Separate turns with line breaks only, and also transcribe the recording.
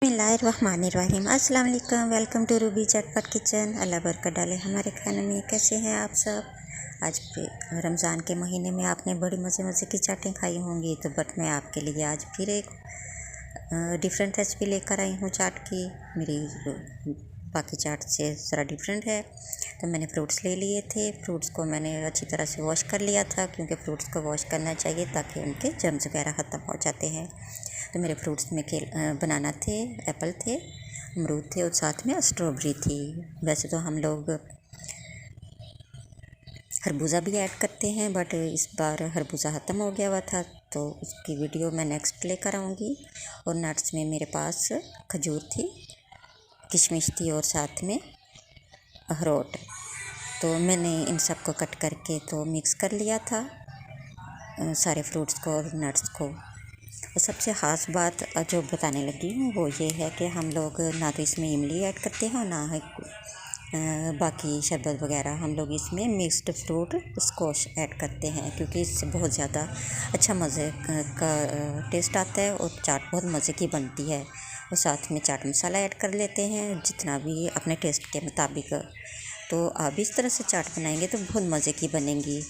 बिस्मिल्लाहिर्रहमानिर्रहीम। अस्सलाम वालेकुम। वेलकम टू रूबी चटपट किचन। अल्लाह बरकत डाले हमारे खाने में। कैसे हैं आप सब? आज रमज़ान के महीने में आपने बड़ी मज़े मज़े की चाटें खाई होंगी, तो बट मैं आपके लिए आज फिर एक डिफरेंट रेसिपी लेकर आई हूँ चाट की। मेरी बाकी चाट से ज़रा डिफरेंट है। तो मैंने फ्रूट्स ले लिए थे। फ्रूट्स को मैंने अच्छी तरह से वॉश कर लिया था, क्योंकि फ्रूट्स को वॉश करना चाहिए ताकि उनके जर्म्स वगैरह ख़त्म हो जाते हैं। तो मेरे फ्रूट्स में बनाना थे, एप्पल थे, अमरूद थे और साथ में स्ट्रॉबेरी थी। वैसे तो हम लोग खरबूजा भी ऐड करते हैं, बट इस बार खरबूजा ख़त्म हो गया हुआ था, तो उसकी वीडियो मैं नेक्स्ट लेकर आऊँगी। और नट्स में मेरे पास खजूर थी, किशमिश थी और साथ में अखरोट। तो मैंने इन सब को कट करके तो मिक्स कर लिया था, सारे फ्रूट्स को और नट्स को। और सबसे ख़ास बात जो बताने लगी हूँ वो ये है कि हम लोग ना तो इसमें इमली ऐड करते हैं, ना है बाकी शरबत वगैरह। हम लोग इसमें मिक्स्ड फ्रूट स्क्वैश ऐड करते हैं, क्योंकि इससे बहुत ज़्यादा अच्छा मज़े का टेस्ट आता है और चाट बहुत मज़े की बनती है। और साथ में चाट मसाला ऐड कर लेते हैं, जितना भी अपने टेस्ट के मुताबिक। तो आप इस तरह से चाट बनाएंगे तो बहुत मज़े की बनेंगी।